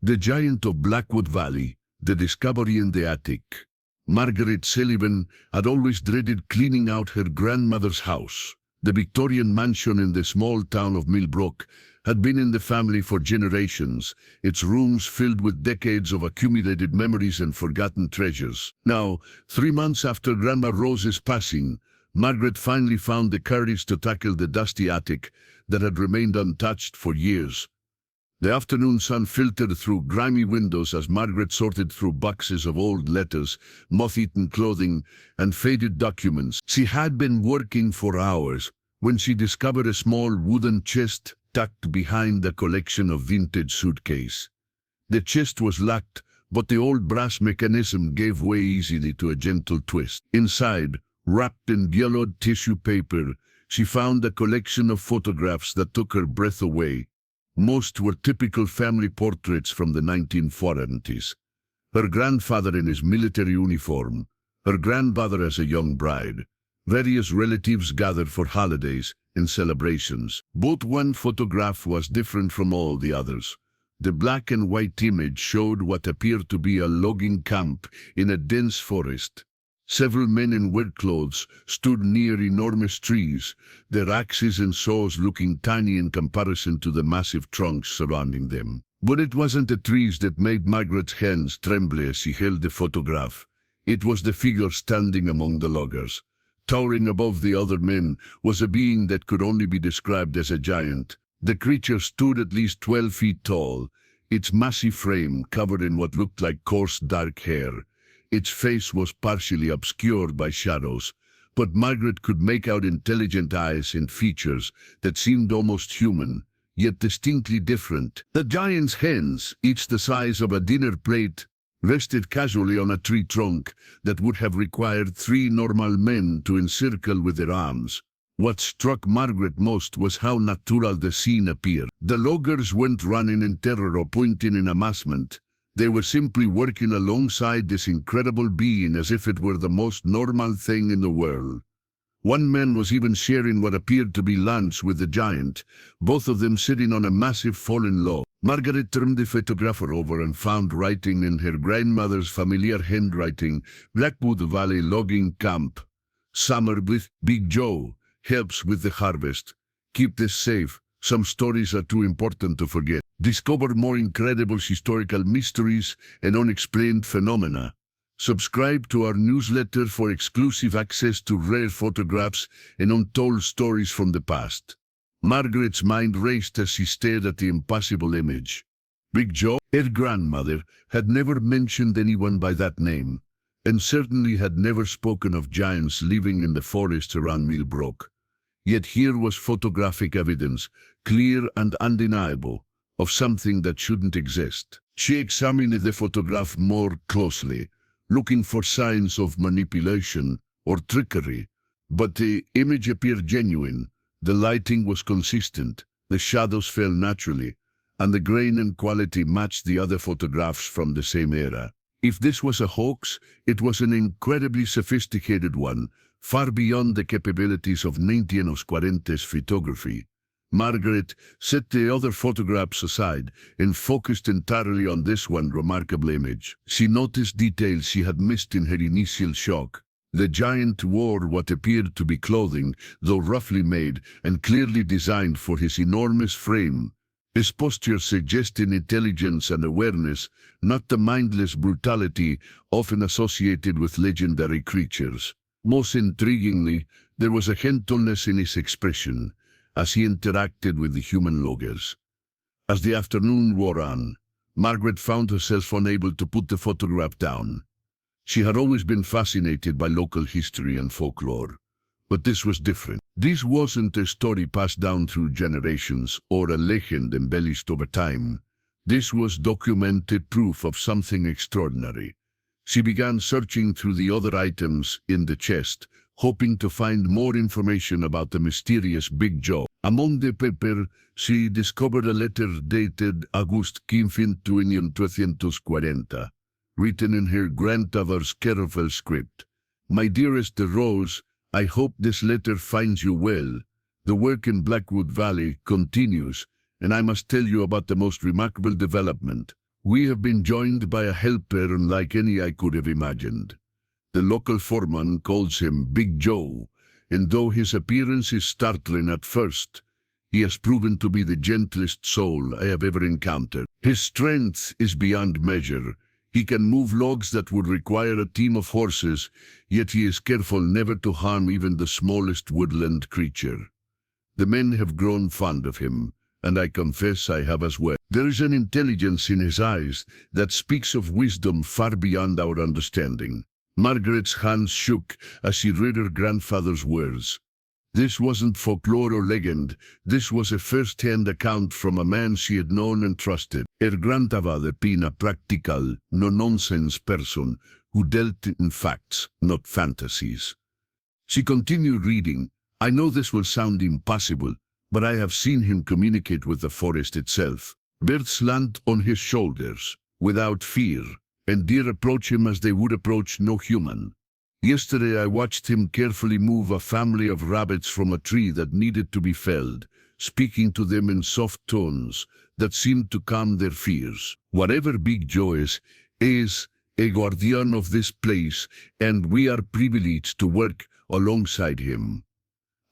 The Giant of Blackwood Valley, The Discovery in the Attic. Margaret Sullivan had always dreaded cleaning out her grandmother's house. The Victorian mansion in the small town of Millbrook had been in the family for generations, its rooms filled with decades of accumulated memories and forgotten treasures. Now, 3 months after Grandma Rose's passing, Margaret finally found the courage to tackle the dusty attic that had remained untouched for years. The afternoon sun filtered through grimy windows as Margaret sorted through boxes of old letters, moth-eaten clothing, and faded documents. She had been working for hours when she discovered a small wooden chest tucked behind a collection of vintage suitcases. The chest was locked, but the old brass mechanism gave way easily to a gentle twist. Inside, wrapped in yellowed tissue paper, she found a collection of photographs that took her breath away. Most were typical family portraits from the 1940s. Her grandfather in his military uniform, her grandmother as a young bride, various relatives gathered for holidays and celebrations. But one photograph was different from all the others. The black and white image showed what appeared to be a logging camp in a dense forest. Several men in work clothes stood near enormous trees, their axes and saws looking tiny in comparison to the massive trunks surrounding them. But it wasn't the trees that made Margaret's hands tremble as she held the photograph. It was the figure standing among the loggers. Towering above the other men was a being that could only be described as a giant. The creature stood at least 12 feet tall, its massive frame covered in what looked like coarse dark hair. Its face was partially obscured by shadows, but Margaret could make out intelligent eyes and features that seemed almost human, yet distinctly different. The giant's hands, each the size of a dinner plate, rested casually on a tree trunk that would have required 3 normal men to encircle with their arms. What struck Margaret most was how natural the scene appeared. The loggers weren't running in terror or pointing in amazement. They were simply working alongside this incredible being as if it were the most normal thing in the world. One man was even sharing what appeared to be lunch with the giant, both of them sitting on a massive fallen log. Margaret turned the photographer over and found writing in her grandmother's familiar handwriting, "Blackwood Valley Logging Camp. Summer with Big Joe. Helps with the harvest. Keep this safe. Some stories are too important to forget. Discover more incredible historical mysteries and unexplained phenomena. Subscribe to our newsletter for exclusive access to rare photographs and untold stories from the past." Margaret's mind raced as she stared at the impossible image. Big Joe, her grandmother, had never mentioned anyone by that name, and certainly had never spoken of giants living in the forests around Millbrook. Yet here was photographic evidence, clear and undeniable, of something that shouldn't exist. She examined the photograph more closely, looking for signs of manipulation or trickery, but the image appeared genuine. The lighting was consistent, the shadows fell naturally, and the grain and quality matched the other photographs from the same era. If this was a hoax, it was an incredibly sophisticated one, far beyond the capabilities of 1940s photography. Margaret set the other photographs aside and focused entirely on this one remarkable image. She noticed details she had missed in her initial shock. The giant wore what appeared to be clothing, though roughly made and clearly designed for his enormous frame. His posture suggested intelligence and awareness, not the mindless brutality often associated with legendary creatures. Most intriguingly, there was a gentleness in his expression as he interacted with the human loggers. As the afternoon wore on, Margaret found herself unable to put the photograph down. She had always been fascinated by local history and folklore, but this was different. This wasn't a story passed down through generations or a legend embellished over time. This was documented proof of something extraordinary. She began searching through the other items in the chest, hoping to find more information about the mysterious Big Joe. Among the paper, she discovered a letter dated August 15, 1940, written in her grandmother's careful script. "My dearest Rose, I hope this letter finds you well. The work in Blackwood Valley continues, and I must tell you about the most remarkable development. We have been joined by a helper unlike any I could have imagined. The local foreman calls him Big Joe, and though his appearance is startling at first, he has proven to be the gentlest soul I have ever encountered. His strength is beyond measure. He can move logs that would require a team of horses, yet he is careful never to harm even the smallest woodland creature. The men have grown fond of him, and I confess I have as well. There is an intelligence in his eyes that speaks of wisdom far beyond our understanding. Margaret's hands shook as she read her grandfather's words. This wasn't folklore or legend. This was a first-hand account from a man she had known and trusted. Her grandfather being a practical, no-nonsense person who dealt in facts, not fantasies. She continued reading. I know this will sound impossible, but I have seen him communicate with the forest itself. Birds land on his shoulders, without fear, and deer approach him as they would approach no human. Yesterday I watched him carefully move a family of rabbits from a tree that needed to be felled, speaking to them in soft tones that seemed to calm their fears. Whatever Big Joe is a guardian of this place, and we are privileged to work alongside him.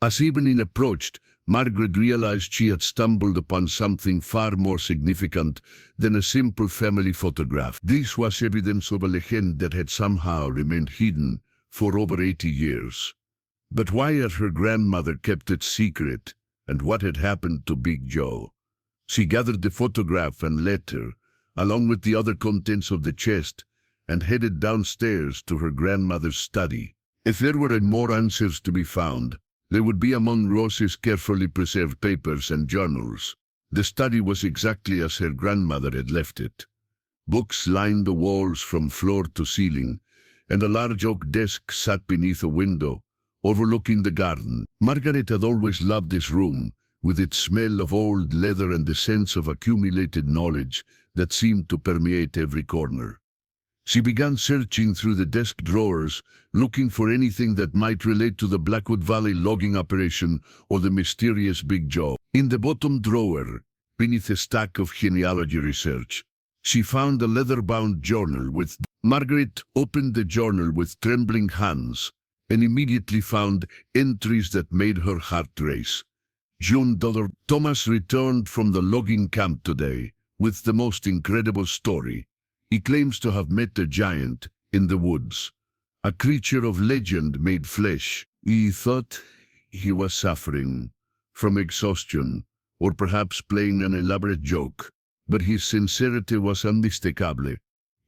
As evening approached, Margaret realized she had stumbled upon something far more significant than a simple family photograph. This was evidence of a legend that had somehow remained hidden for over 80 years. But why had her grandmother kept it secret, and what had happened to Big Joe? She gathered the photograph and letter, along with the other contents of the chest, and headed downstairs to her grandmother's study. If there were more answers to be found, they would be among Rose's carefully preserved papers and journals. The study was exactly as her grandmother had left it. Books lined the walls from floor to ceiling, and a large oak desk sat beneath a window, overlooking the garden. Margaret had always loved this room, with its smell of old leather and the sense of accumulated knowledge that seemed to permeate every corner. She began searching through the desk drawers, looking for anything that might relate to the Blackwood Valley logging operation or the mysterious Big Joe. In the bottom drawer, beneath a stack of genealogy research, she found a leather-bound journal with... Margaret opened the journal with trembling hands and immediately found entries that made her heart race. June Dollar. Thomas returned from the logging camp today with the most incredible story. He claims to have met a giant in the woods, a creature of legend made flesh. He thought he was suffering from exhaustion or perhaps playing an elaborate joke, but his sincerity was unmistakable.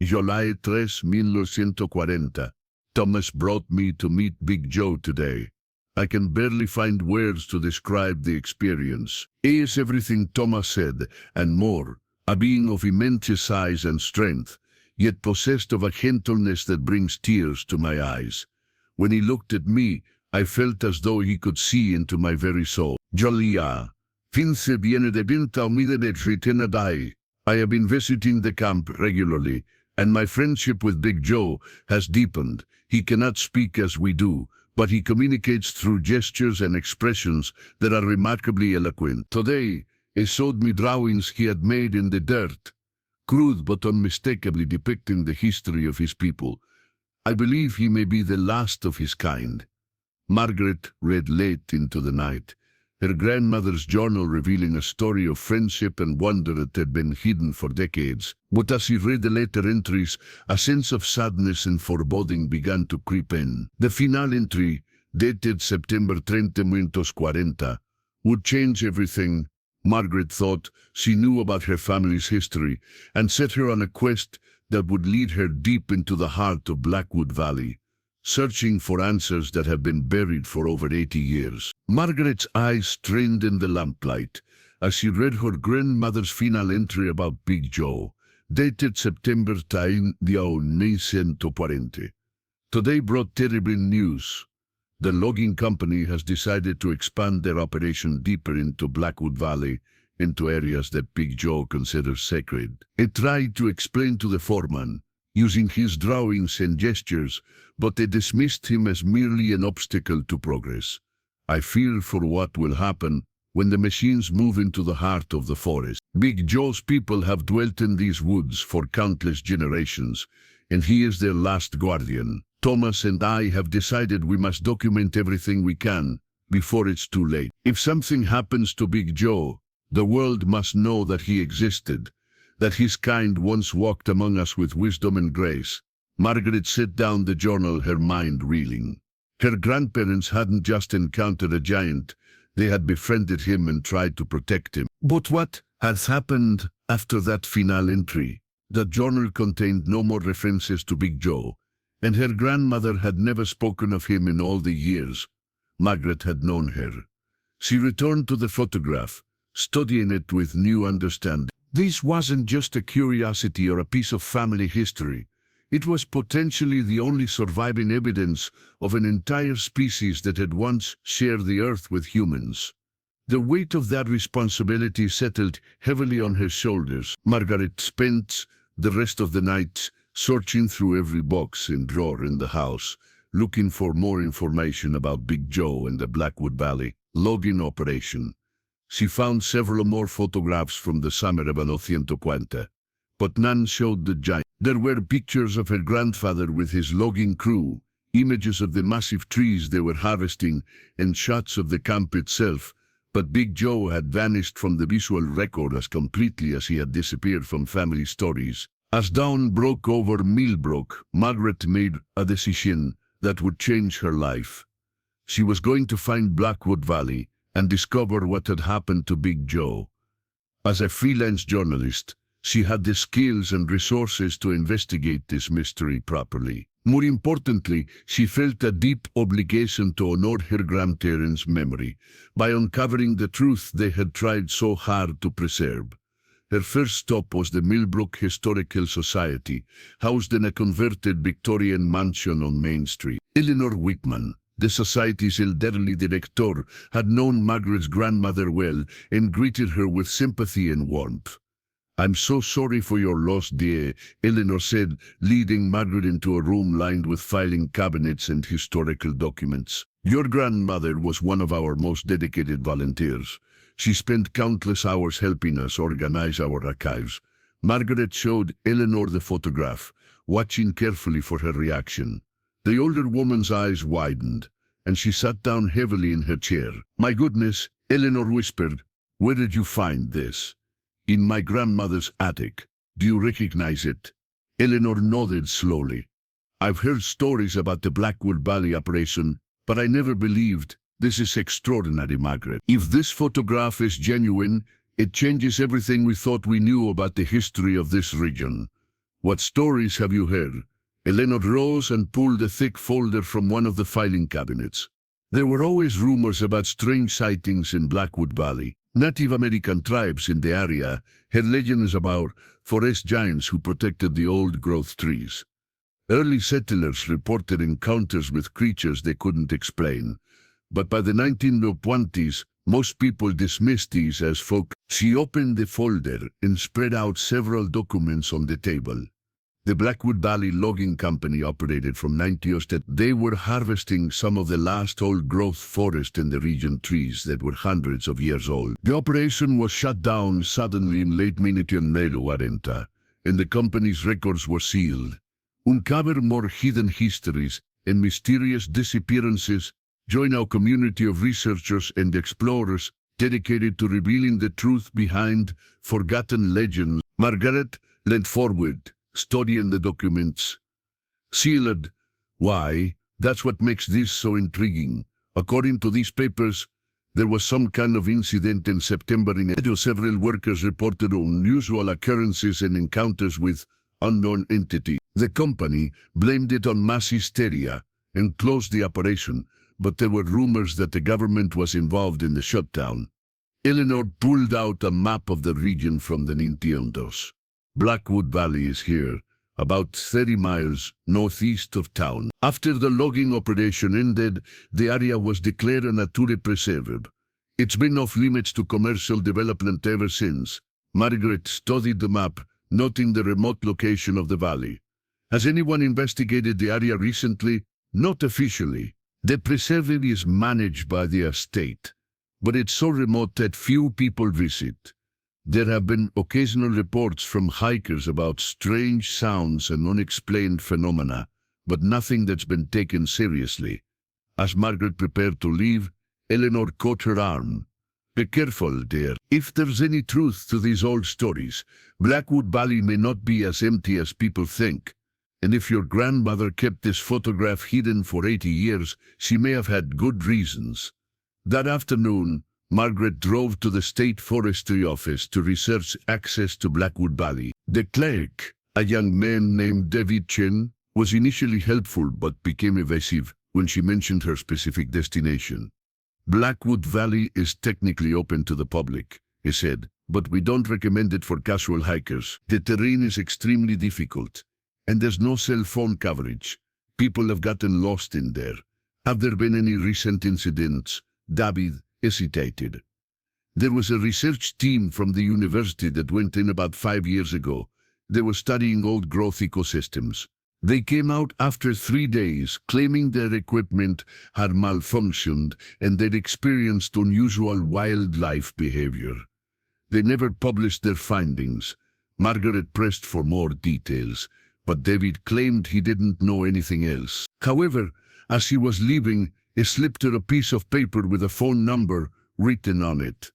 July 3, 1940. Thomas brought me to meet Big Joe today. I can barely find words to describe the experience. He is everything Thomas said, and more, a being of immense size and strength, yet possessed of a gentleness that brings tears to my eyes. When he looked at me, I felt as though he could see into my very soul. Julia, Finse viene de Vinta Umide. I have been visiting the camp regularly, and my friendship with Big Joe has deepened. He cannot speak as we do, but he communicates through gestures and expressions that are remarkably eloquent. Today, he showed me drawings he had made in the dirt, crude but unmistakably depicting the history of his people. I believe he may be the last of his kind. Margaret read late into the night, her grandmother's journal revealing a story of friendship and wonder that had been hidden for decades. But as she read the later entries, a sense of sadness and foreboding began to creep in. The final entry, dated September 30, 1940, would change everything. Margaret thought she knew about her family's history and set her on a quest that would lead her deep into the heart of Blackwood Valley, searching for answers that have been buried for over 80 years. Margaret's eyes strained in the lamplight as she read her grandmother's final entry about Big Joe, dated September 10, 1940. Today brought terrible news. The logging company has decided to expand their operation deeper into Blackwood Valley, into areas that Big Joe considers sacred. He tried to explain to the foreman, using his drawings and gestures, but they dismissed him as merely an obstacle to progress. I fear for what will happen when the machines move into the heart of the forest. Big Joe's people have dwelt in these woods for countless generations, and he is their last guardian. Thomas and I have decided we must document everything we can before it's too late. If something happens to Big Joe, the world must know that he existed, that his kind once walked among us with wisdom and grace. Margaret set down the journal, her mind reeling. Her grandparents hadn't just encountered a giant, they had befriended him and tried to protect him. But what has happened after that final entry? The journal contained no more references to Big Joe, and her grandmother had never spoken of him in all the years Margaret had known her. She returned to the photograph, studying it with new understanding. This wasn't just a curiosity or a piece of family history. It was potentially the only surviving evidence of an entire species that had once shared the earth with humans. The weight of that responsibility settled heavily on her shoulders. Margaret spent the rest of the night searching through every box and drawer in the house, looking for more information about Big Joe and the Blackwood Valley logging operation. She found several more photographs from the summer of 1940, but none showed the giant. There were pictures of her grandfather with his logging crew, images of the massive trees they were harvesting, and shots of the camp itself, but Big Joe had vanished from the visual record as completely as he had disappeared from family stories. As dawn broke over Millbrook, Margaret made a decision that would change her life. She was going to find Blackwood Valley and discover what had happened to Big Joe. As a freelance journalist, she had the skills and resources to investigate this mystery properly. More importantly, she felt a deep obligation to honor her grandparents' memory by uncovering the truth they had tried so hard to preserve. Her first stop was the Millbrook Historical Society, housed in a converted Victorian mansion on Main Street. Eleanor Whitman, the society's elderly director, had known Margaret's grandmother well and greeted her with sympathy and warmth. "I'm so sorry for your loss, dear," Eleanor said, leading Margaret into a room lined with filing cabinets and historical documents. "Your grandmother was one of our most dedicated volunteers. She spent countless hours helping us organize our archives." Margaret showed Eleanor the photograph, watching carefully for her reaction. The older woman's eyes widened, and she sat down heavily in her chair. "My goodness," Eleanor whispered, "where did you find this?" "In my grandmother's attic. Do you recognize it?" Eleanor nodded slowly. "I've heard stories about the Blackwood Valley operation, but I never believed. This is extraordinary, Margaret. If this photograph is genuine, it changes everything we thought we knew about the history of this region. What stories have you heard?" Eleanor rose and pulled a thick folder from one of the filing cabinets. "There were always rumors about strange sightings in Blackwood Valley. Native American tribes in the area had legends about forest giants who protected the old-growth trees. Early settlers reported encounters with creatures they couldn't explain, but by the 1920s, most people dismissed these as folk." She opened the folder and spread out several documents on the table. The Blackwood Valley Logging Company operated from 1907. They were harvesting some of the last old-growth forest in the region, trees that were hundreds of years old. The operation was shut down suddenly in late 1940, and the company's records were sealed. Uncover more hidden histories and mysterious disappearances. Join our community of researchers and explorers dedicated to revealing the truth behind forgotten legends. Margaret leaned forward, studying the documents. "Sealed. Why, that's what makes this so intriguing. According to these papers, there was some kind of incident in September in Edo. Several workers reported unusual occurrences and encounters with unknown entities. The company blamed it on mass hysteria and closed the operation, but there were rumors that the government was involved in the shutdown." Eleanor pulled out a map of the region from the 1900s. "Blackwood Valley is here, about 30 miles northeast of town. After the logging operation ended, the area was declared a nature preserve. It's been off limits to commercial development ever since." Margaret studied the map, noting the remote location of the valley. "Has anyone investigated the area recently?" "Not officially. The preserve is managed by the estate, but it's so remote that few people visit. There have been occasional reports from hikers about strange sounds and unexplained phenomena, but nothing that's been taken seriously. As Margaret prepared to leave, Eleanor caught her arm. "Be careful, dear. If there's any truth to these old stories, Blackwood Valley may not be as empty as people think. And if your grandmother kept this photograph hidden for 80 years, she may have had good reasons." That afternoon, Margaret drove to the State Forestry Office to research access to Blackwood Valley. The clerk, a young man named David Chen, was initially helpful but became evasive when she mentioned her specific destination. "Blackwood Valley is technically open to the public," he said, "but we don't recommend it for casual hikers. The terrain is extremely difficult, and there's no cell phone coverage. People have gotten lost in there. Have there been any recent incidents?" David hesitated. "There was a research team from the university that went in about 5 years ago. They were studying old-growth ecosystems. They came out after 3 days, claiming their equipment had malfunctioned and they'd experienced unusual wildlife behavior. They never published their findings." Margaret pressed for more details, but David claimed he didn't know anything else. However, as he was leaving, he slipped her a piece of paper with a phone number written on it.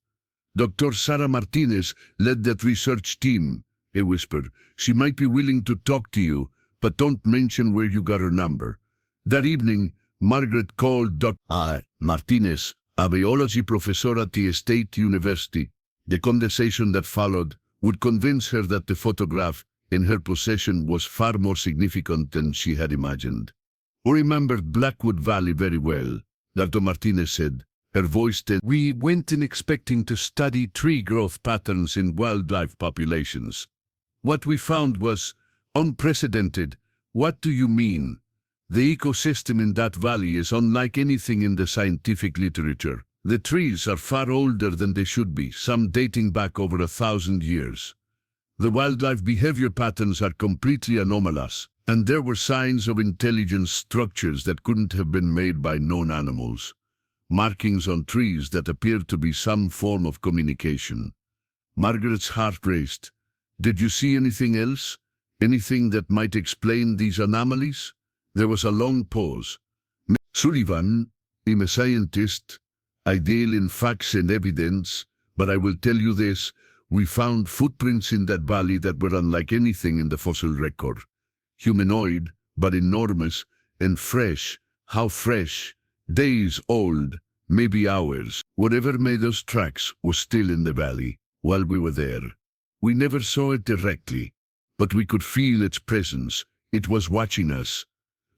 "Dr. Sarah Martinez led that research team," he whispered. "She might be willing to talk to you, but don't mention where you got her number." That evening, Margaret called Dr. Martinez, a biology professor at the State University. The conversation that followed would convince her that the photograph in her possession was far more significant than she had imagined. "We remembered Blackwood Valley very well," Dr. Martinez said, her voice tense. "We went in expecting to study tree growth patterns in wildlife populations. What we found was unprecedented." "What do you mean?" "The ecosystem in that valley is unlike anything in the scientific literature. The trees are far older than they should be, some dating back over 1,000 years. The wildlife behavior patterns are completely anomalous, and there were signs of intelligent structures that couldn't have been made by known animals. Markings on trees that appeared to be some form of communication." Margaret's heart raced. "Did you see anything else? Anything that might explain these anomalies?" There was a long pause. "Sullivan, I'm a scientist. I deal in facts and evidence, but I will tell you this. We found footprints in that valley that were unlike anything in the fossil record. Humanoid, but enormous, and fresh. How fresh? Days old, maybe hours. Whatever made those tracks was still in the valley while we were there. We never saw it directly, but we could feel its presence. It was watching us."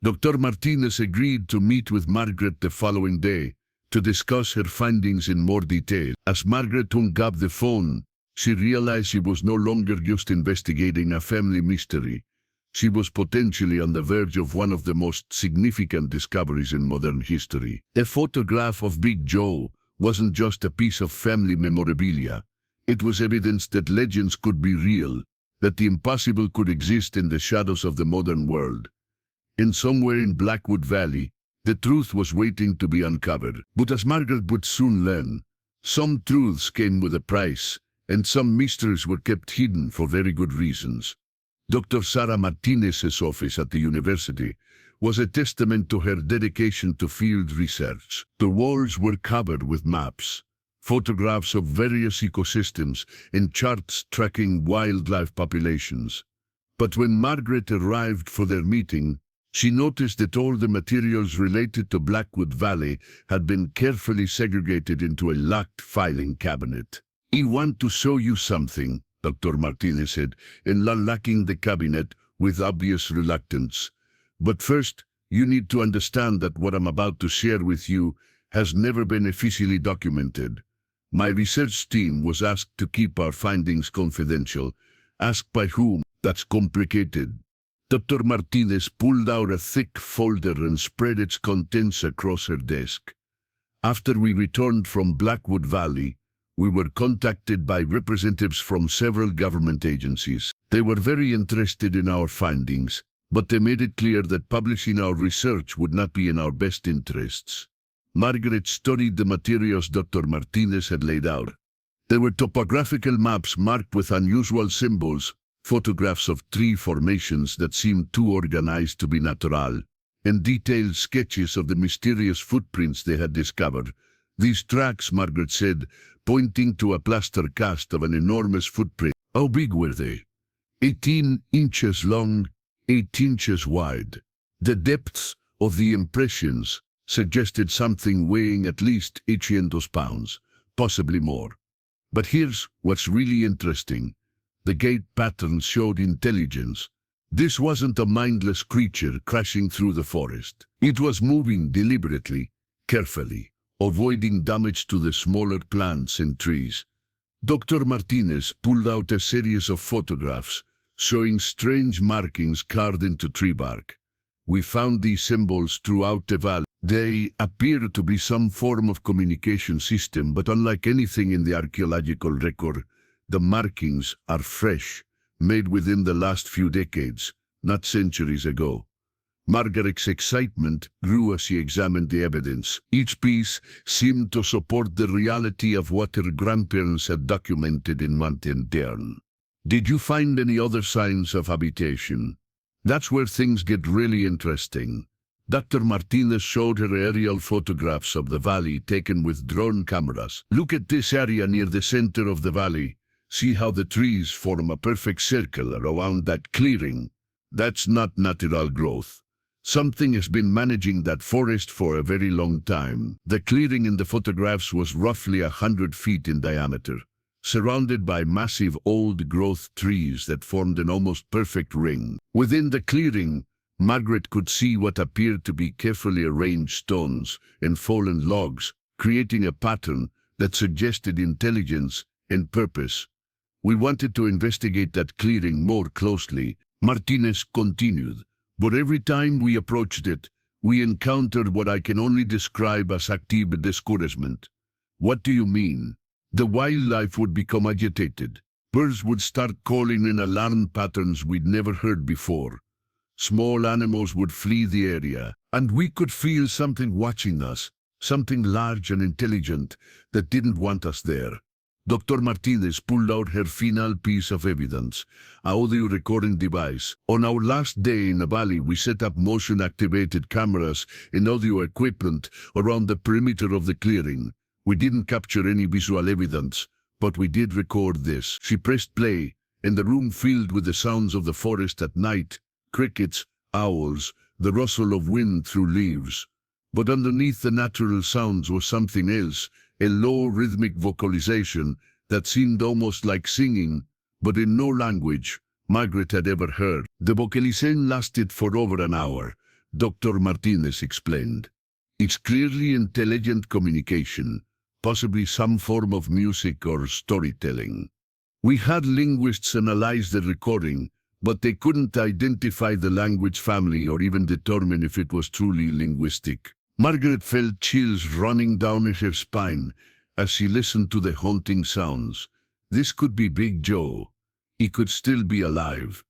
Dr. Martinez agreed to meet with Margaret the following day to discuss her findings in more detail. As Margaret hung up the phone, she realized she was no longer just investigating a family mystery. She was potentially on the verge of one of the most significant discoveries in modern history. The photograph of Big Joe wasn't just a piece of family memorabilia. It was evidence that legends could be real, that the impossible could exist in the shadows of the modern world. And somewhere in Blackwood Valley, the truth was waiting to be uncovered. But as Margaret would soon learn, some truths came with a price, and some mysteries were kept hidden for very good reasons. Dr. Sarah Martinez's office at the university was a testament to her dedication to field research. The walls were covered with maps, photographs of various ecosystems, and charts tracking wildlife populations. But when Margaret arrived for their meeting, she noticed that all the materials related to Blackwood Valley had been carefully segregated into a locked filing cabinet. "I want to show you something," Dr. Martinez said, unlocking the cabinet with obvious reluctance. "But first, you need to understand that what I'm about to share with you has never been officially documented. My research team was asked to keep our findings confidential." "Asked by whom?" "That's complicated." Dr. Martinez pulled out a thick folder and spread its contents across her desk. "After we returned from Blackwood Valley, we were contacted by representatives from several government agencies. They were very interested in our findings, but they made it clear that publishing our research would not be in our best interests." Margaret studied the materials Dr. Martinez had laid out. There were topographical maps marked with unusual symbols, photographs of tree formations that seemed too organized to be natural, and detailed sketches of the mysterious footprints they had discovered. These tracks, Margaret said, pointing to a plaster cast of an enormous footprint. How big were they? 18 inches long, 8 inches wide. The depths of the impressions suggested something weighing at least 800 pounds, possibly more. But here's what's really interesting. The gait patterns showed intelligence. This wasn't a mindless creature crashing through the forest. It was moving deliberately, carefully, avoiding damage to the smaller plants and trees. Dr. Martinez pulled out a series of photographs showing strange markings carved into tree bark. We found these symbols throughout the valley. They appear to be some form of communication system, but unlike anything in the archaeological record, the markings are fresh, made within the last few decades, not centuries ago. Margaret's excitement grew as she examined the evidence. Each piece seemed to support the reality of what her grandparents had documented in Montagne. Did you find any other signs of habitation? That's where things get really interesting. Dr. Martinez showed her aerial photographs of the valley taken with drone cameras. Look at this area near the center of the valley. See how the trees form a perfect circle around that clearing. That's not natural growth. Something has been managing that forest for a very long time. The clearing in the photographs was roughly 100 feet in diameter, surrounded by massive old-growth trees that formed an almost perfect ring. Within the clearing, Margaret could see what appeared to be carefully arranged stones and fallen logs, creating a pattern that suggested intelligence and purpose. We wanted to investigate that clearing more closely, Martinez continued, but every time we approached it, we encountered what I can only describe as active discouragement. What do you mean? The wildlife would become agitated. Birds would start calling in alarm patterns we'd never heard before. Small animals would flee the area, and we could feel something watching us, something large and intelligent that didn't want us there. Dr. Martinez pulled out her final piece of evidence, an audio recording device. On our last day in the valley, we set up motion-activated cameras and audio equipment around the perimeter of the clearing. We didn't capture any visual evidence, but we did record this. She pressed play, and the room filled with the sounds of the forest at night. Crickets, owls, the rustle of wind through leaves. But underneath the natural sounds was something else, a low rhythmic vocalization that seemed almost like singing, but in no language Margaret had ever heard. The vocalization lasted for over an hour, Dr. Martinez explained. It's clearly intelligent communication, possibly some form of music or storytelling. We had linguists analyze the recording, but they couldn't identify the language family or even determine if it was truly linguistic. Margaret felt chills running down her spine as she listened to the haunting sounds. This could be Big Joe. He could still be alive.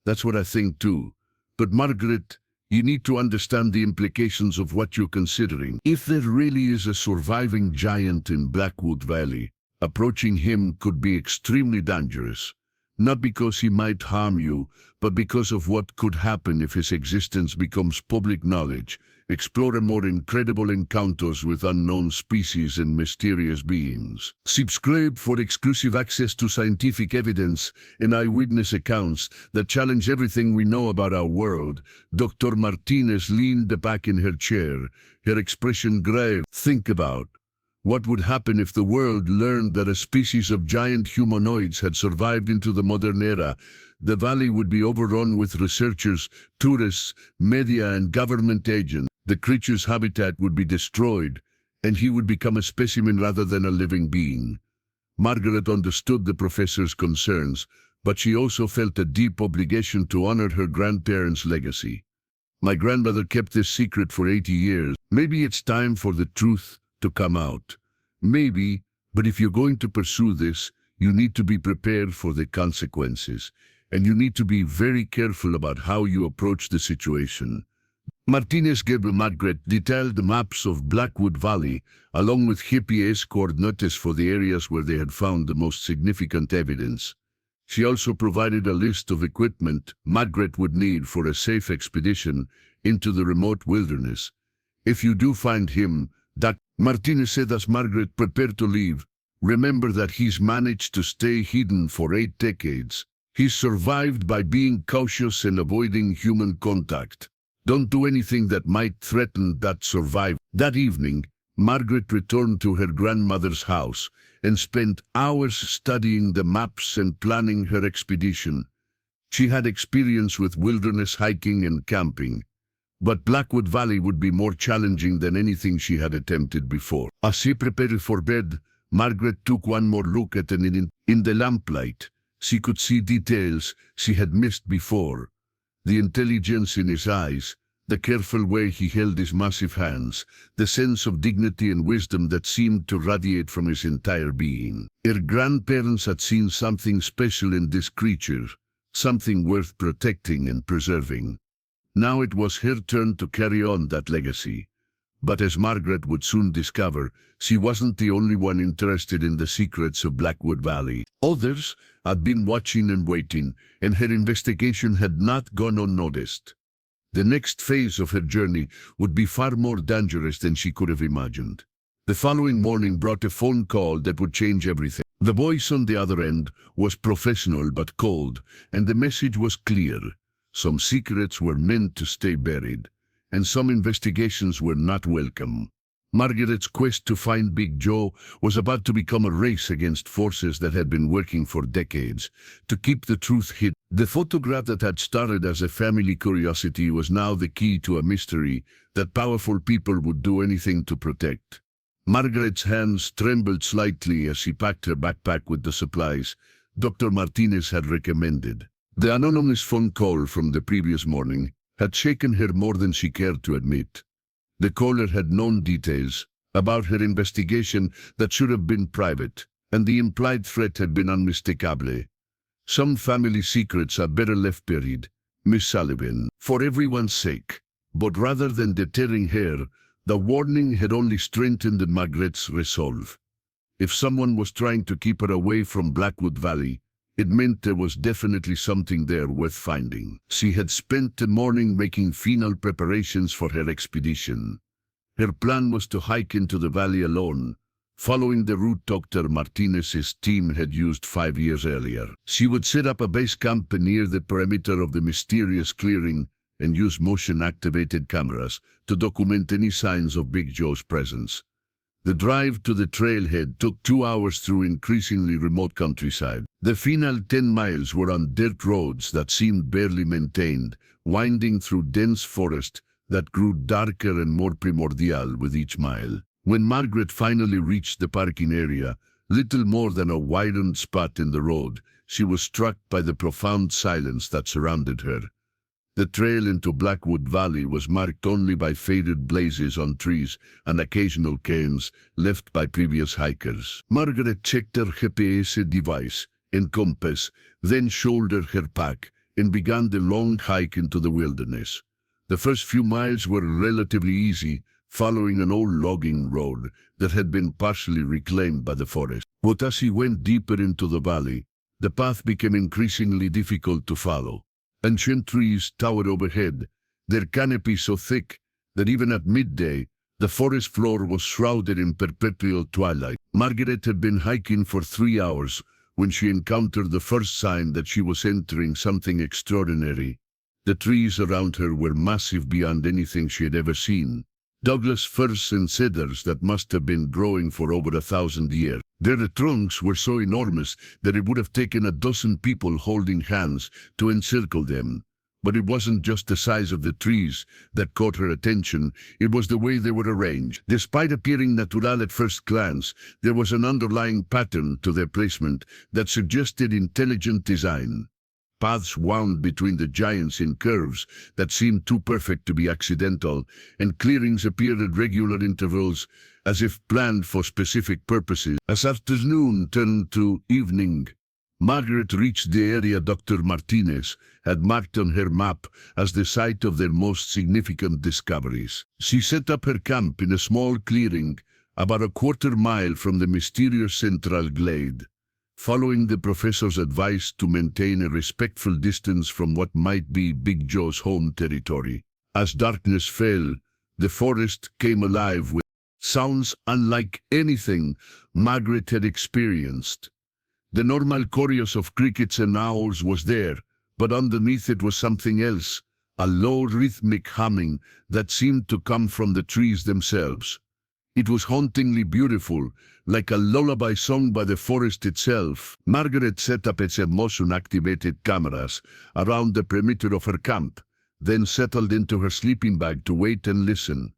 That's what I think too. But Margaret, you need to understand the implications of what you're considering. If there really is a surviving giant in Blackwood Valley, approaching him could be extremely dangerous. Not because he might harm you, but because of what could happen if his existence becomes public knowledge. Explore more incredible encounters with unknown species and mysterious beings. Subscribe for exclusive access to scientific evidence and eyewitness accounts that challenge everything we know about our world. Dr. Martinez leaned back in her chair, her expression grave. Think about what would happen if the world learned that a species of giant humanoids had survived into the modern era. The valley would be overrun with researchers, tourists, media, and government agents. The creature's habitat would be destroyed, and he would become a specimen rather than a living being. Margaret understood the professor's concerns, but she also felt a deep obligation to honor her grandparents' legacy. My grandmother kept this secret for 80 years. Maybe it's time for the truth to come out. Maybe, but if you're going to pursue this, you need to be prepared for the consequences, and you need to be very careful about how you approach the situation. Martinez gave Margaret detailed maps of Blackwood Valley, along with GPS coordinates for the areas where they had found the most significant evidence. She also provided a list of equipment Margaret would need for a safe expedition into the remote wilderness. If you do find him, Dr. Martinez said as Margaret prepared to leave, remember that he's managed to stay hidden for 8 decades. He's survived by being cautious and avoiding human contact. Don't do anything that might threaten that survival. That evening, Margaret returned to her grandmother's house and spent hours studying the maps and planning her expedition. She had experience with wilderness hiking and camping, but Blackwood Valley would be more challenging than anything she had attempted before. As she prepared for bed, Margaret took one more look at it in the lamplight. She could see details she had missed before. The intelligence in his eyes, the careful way he held his massive hands, the sense of dignity and wisdom that seemed to radiate from his entire being. Her grandparents had seen something special in this creature, something worth protecting and preserving. Now it was her turn to carry on that legacy. But as Margaret would soon discover, she wasn't the only one interested in the secrets of Blackwood Valley. Others had been watching and waiting, and her investigation had not gone unnoticed. The next phase of her journey would be far more dangerous than she could have imagined. The following morning brought a phone call that would change everything. The voice on the other end was professional but cold, and the message was clear. Some secrets were meant to stay buried, and some investigations were not welcome. Margaret's quest to find Big Joe was about to become a race against forces that had been working for decades to keep the truth hidden. The photograph that had started as a family curiosity was now the key to a mystery that powerful people would do anything to protect. Margaret's hands trembled slightly as she packed her backpack with the supplies Dr. Martinez had recommended. The anonymous phone call from the previous morning had shaken her more than she cared to admit. The caller had known details about her investigation that should have been private, and the implied threat had been unmistakable. Some family secrets are better left buried, Miss Sullivan, for everyone's sake. But rather than deterring her, the warning had only strengthened Margaret's resolve. If someone was trying to keep her away from Blackwood Valley, it meant there was definitely something there worth finding. She had spent the morning making final preparations for her expedition. Her plan was to hike into the valley alone, following the route Dr. Martinez's team had used 5 years earlier. She would set up a base camp near the perimeter of the mysterious clearing and use motion-activated cameras to document any signs of Big Joe's presence. The drive to the trailhead took 2 hours through increasingly remote countryside. The final 10 miles were on dirt roads that seemed barely maintained, winding through dense forest that grew darker and more primordial with each mile. When Margaret finally reached the parking area, little more than a widened spot in the road, she was struck by the profound silence that surrounded her. The trail into Blackwood Valley was marked only by faded blazes on trees and occasional cairns left by previous hikers. Margaret checked her GPS device and compass, then shouldered her pack and began the long hike into the wilderness. The first few miles were relatively easy, following an old logging road that had been partially reclaimed by the forest. But as she went deeper into the valley, the path became increasingly difficult to follow. Ancient trees towered overhead, their canopy so thick that even at midday, the forest floor was shrouded in perpetual twilight. Margaret had been hiking for 3 hours when she encountered the first sign that she was entering something extraordinary. The trees around her were massive beyond anything she had ever seen. Douglas firs and cedars that must have been growing for over 1,000 years. Their trunks were so enormous that it would have taken a dozen people holding hands to encircle them. But it wasn't just the size of the trees that caught her attention, it was the way they were arranged. Despite appearing natural at first glance, there was an underlying pattern to their placement that suggested intelligent design. Paths wound between the giants in curves that seemed too perfect to be accidental, and clearings appeared at regular intervals, as if planned for specific purposes. As afternoon turned to evening, Margaret reached the area Dr. Martinez had marked on her map as the site of their most significant discoveries. She set up her camp in a small clearing about a quarter-mile from the mysterious central glade, following the professor's advice to maintain a respectful distance from what might be Big Joe's home territory. As darkness fell, the forest came alive with sounds unlike anything Margaret had experienced. The normal chorus of crickets and owls was there, but underneath it was something else, a low rhythmic humming that seemed to come from the trees themselves. It was hauntingly beautiful, like a lullaby sung by the forest itself. Margaret set up its motion-activated cameras around the perimeter of her camp, then settled into her sleeping bag to wait and listen.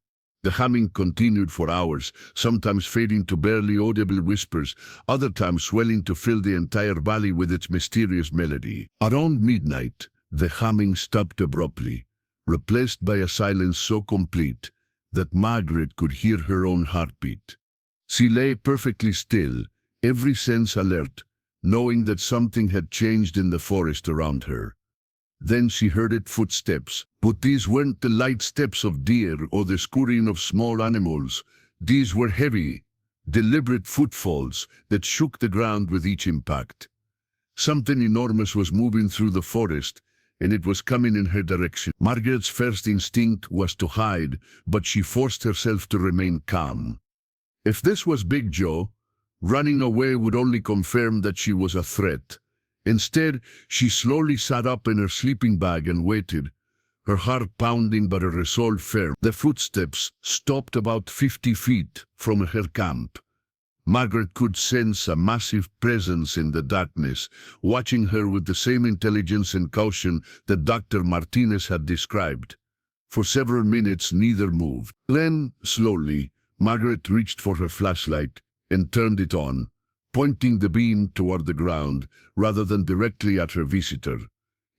The humming continued for hours, sometimes fading to barely audible whispers, other times swelling to fill the entire valley with its mysterious melody. Around midnight, the humming stopped abruptly, replaced by a silence so complete that Margaret could hear her own heartbeat. She lay perfectly still, every sense alert, knowing that something had changed in the forest around her. Then she heard footsteps, but these weren't the light steps of deer or the scurrying of small animals. These were heavy, deliberate footfalls that shook the ground with each impact. Something enormous was moving through the forest, and it was coming in her direction. Margaret's first instinct was to hide, but she forced herself to remain calm. If this was Big Joe, running away would only confirm that she was a threat. Instead, she slowly sat up in her sleeping bag and waited, her heart pounding but her resolve firm. The footsteps stopped about 50 feet from her camp. Margaret could sense a massive presence in the darkness, watching her with the same intelligence and caution that Dr. Martinez had described. For several minutes, neither moved. Then, slowly, Margaret reached for her flashlight and turned it on, pointing the beam toward the ground rather than directly at her visitor.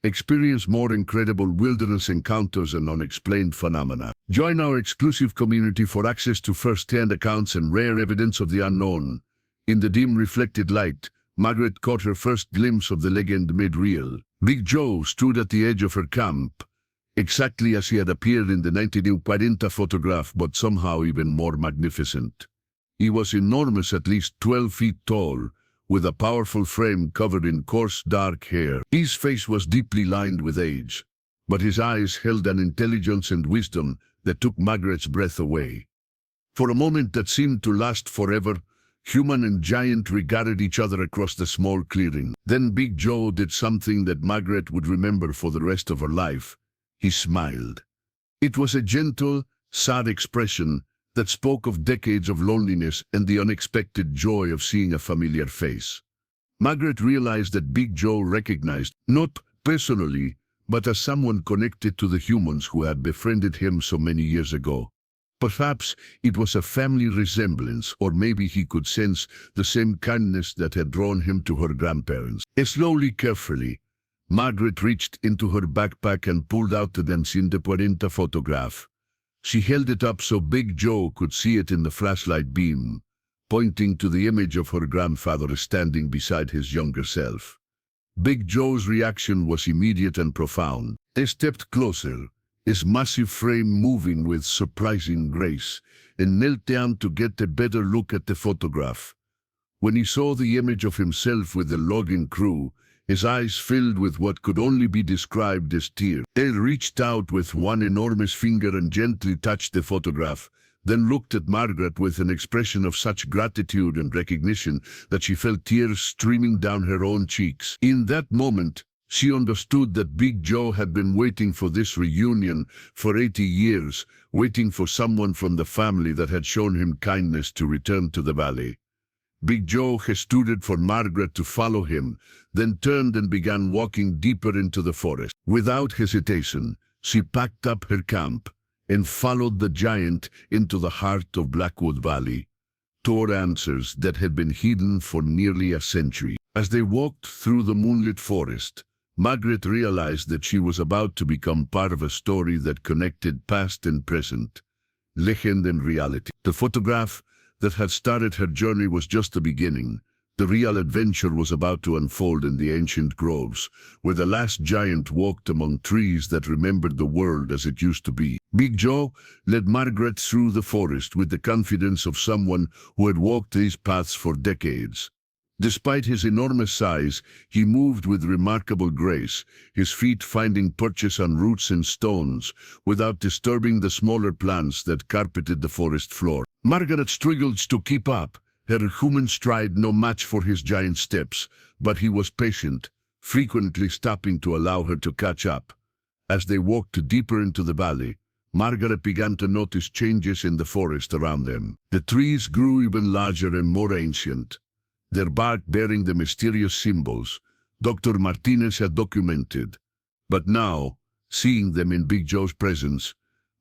Experience more incredible wilderness encounters and unexplained phenomena. Join our exclusive community for access to first-hand accounts and rare evidence of the unknown. In the dim reflected light, Margaret caught her first glimpse of the legend made real. Big Joe stood at the edge of her camp, exactly as he had appeared in the 1940 photograph, but somehow even more magnificent. He was enormous, at least 12 feet tall, with a powerful frame covered in coarse dark hair. His face was deeply lined with age, but his eyes held an intelligence and wisdom that took Margaret's breath away. For a moment that seemed to last forever, human and giant regarded each other across the small clearing. Then Big Joe did something that Margaret would remember for the rest of her life. He smiled. It was a gentle, sad expression that spoke of decades of loneliness and the unexpected joy of seeing a familiar face. Margaret realized that Big Joe recognized, not personally, but as someone connected to the humans who had befriended him so many years ago. Perhaps it was a family resemblance, or maybe he could sense the same kindness that had drawn him to her grandparents. Slowly, carefully, Margaret reached into her backpack and pulled out the 1940 photograph. She held it up so Big Joe could see it in the flashlight beam, pointing to the image of her grandfather standing beside his younger self. Big Joe's reaction was immediate and profound. He stepped closer, his massive frame moving with surprising grace, and knelt down to get a better look at the photograph. When he saw the image of himself with the logging crew, his eyes filled with what could only be described as tears. He reached out with one enormous finger and gently touched the photograph, then looked at Margaret with an expression of such gratitude and recognition that she felt tears streaming down her own cheeks. In that moment, she understood that Big Joe had been waiting for this reunion for 80 years, waiting for someone from the family that had shown him kindness to return to the valley. Big Joe gestured for Margaret to follow him, then turned and began walking deeper into the forest. Without hesitation, she packed up her camp and followed the giant into the heart of Blackwood Valley, toward answers that had been hidden for nearly a century. As they walked through the moonlit forest, Margaret realized that she was about to become part of a story that connected past and present, legend and reality. The photograph that had started her journey was just the beginning. The real adventure was about to unfold in the ancient groves, where the last giant walked among trees that remembered the world as it used to be. Big Joe led Margaret through the forest with the confidence of someone who had walked these paths for decades. Despite his enormous size, he moved with remarkable grace, his feet finding purchase on roots and stones, without disturbing the smaller plants that carpeted the forest floor. Margaret struggled to keep up, her human stride no match for his giant steps, but he was patient, frequently stopping to allow her to catch up. As they walked deeper into the valley, Margaret began to notice changes in the forest around them. The trees grew even larger and more ancient, their bark bearing the mysterious symbols Dr. Martinez had documented. But now, seeing them in Big Joe's presence,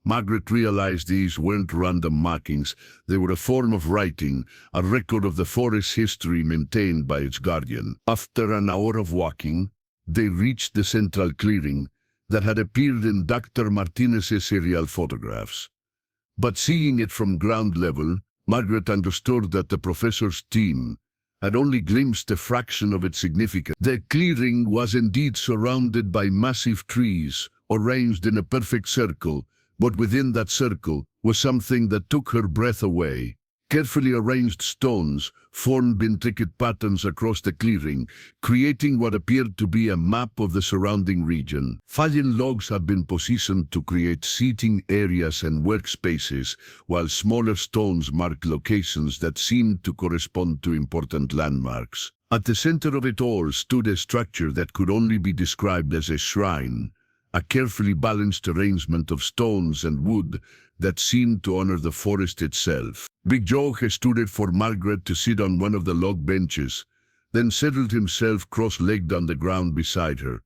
Margaret realized these weren't random markings. They were a form of writing, a record of the forest's history maintained by its guardian. After an hour of walking, they reached the central clearing that had appeared in Dr. Martinez's serial photographs. But seeing it from ground level, Margaret understood that the professor's team had only glimpsed a fraction of its significance. The clearing was indeed surrounded by massive trees, arranged in a perfect circle, but within that circle was something that took her breath away. Carefully arranged stones formed intricate patterns across the clearing, creating what appeared to be a map of the surrounding region. Fallen logs had been positioned to create seating areas and workspaces, while smaller stones marked locations that seemed to correspond to important landmarks. At the center of it all stood a structure that could only be described as a shrine, a carefully balanced arrangement of stones and wood that seemed to honor the forest itself. Big Joe gestured for Margaret to sit on one of the log benches, then settled himself cross-legged on the ground beside her.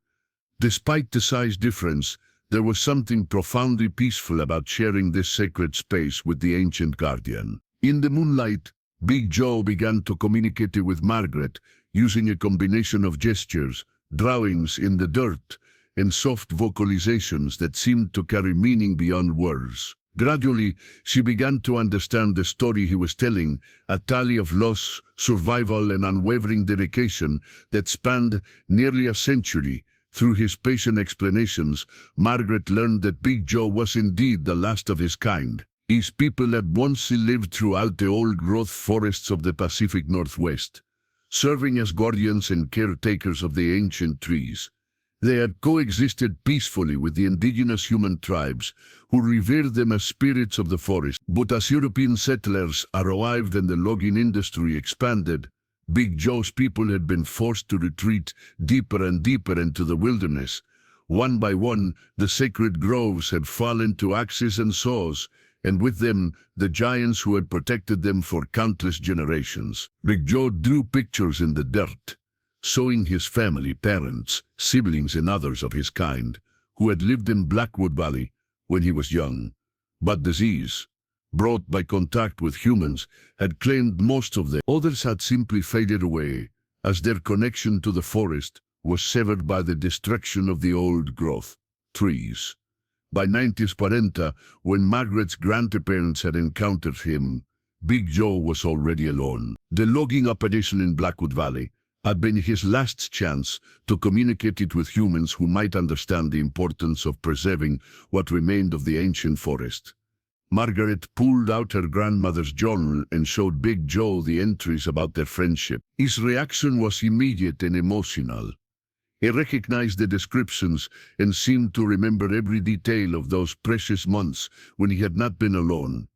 Despite the size difference, there was something profoundly peaceful about sharing this sacred space with the ancient guardian. In the moonlight, Big Joe began to communicate with Margaret, using a combination of gestures, drawings in the dirt, and soft vocalizations that seemed to carry meaning beyond words. Gradually, she began to understand the story he was telling, a tale of loss, survival, and unwavering dedication that spanned nearly a century. Through his patient explanations, Margaret learned that Big Joe was indeed the last of his kind. His people had once lived throughout the old-growth forests of the Pacific Northwest, serving as guardians and caretakers of the ancient trees. They had coexisted peacefully with the indigenous human tribes, who revered them as spirits of the forest. But as European settlers arrived and the logging industry expanded, Big Joe's people had been forced to retreat deeper and deeper into the wilderness. One by one, the sacred groves had fallen to axes and saws, and with them, the giants who had protected them for countless generations. Big Joe drew pictures in the dirt, showing his family, parents, siblings, and others of his kind, who had lived in Blackwood Valley when he was young. But disease, brought by contact with humans, had claimed most of them. Others had simply faded away, as their connection to the forest was severed by the destruction of the old-growth trees. By 1940, when Margaret's grandparents had encountered him, Big Joe was already alone. The logging operation in Blackwood Valley had been his last chance to communicate it with humans who might understand the importance of preserving what remained of the ancient forest. Margaret pulled out her grandmother's journal and showed Big Joe the entries about their friendship. His reaction was immediate and emotional. He recognized the descriptions and seemed to remember every detail of those precious months when he had not been alone.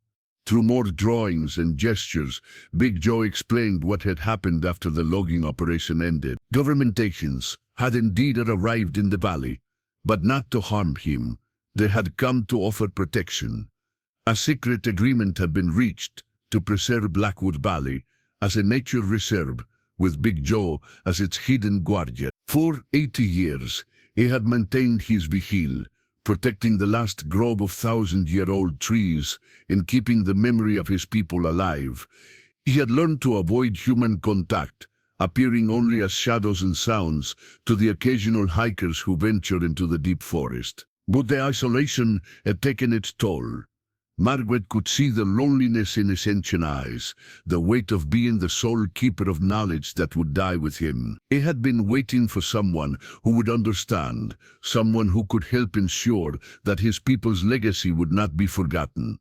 Through more drawings and gestures, Big Joe explained what had happened after the logging operation ended. Government agents had indeed arrived in the valley, but not to harm him. They had come to offer protection. A secret agreement had been reached to preserve Blackwood Valley as a nature reserve, with Big Joe as its hidden guardian. For 80 years, he had maintained his vigil, protecting the last grove of thousand-year-old trees and keeping the memory of his people alive. He had learned to avoid human contact, appearing only as shadows and sounds to the occasional hikers who ventured into the deep forest. But the isolation had taken its toll. Margaret could see the loneliness in his ancient eyes, the weight of being the sole keeper of knowledge that would die with him. He had been waiting for someone who would understand, someone who could help ensure that his people's legacy would not be forgotten.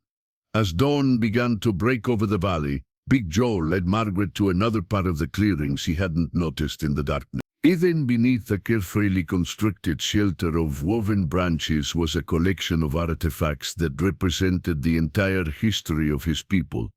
As dawn began to break over the valley, Big Joe led Margaret to another part of the clearing she hadn't noticed in the darkness. Hidden beneath a carefully constructed shelter of woven branches was a collection of artifacts that represented the entire history of his people.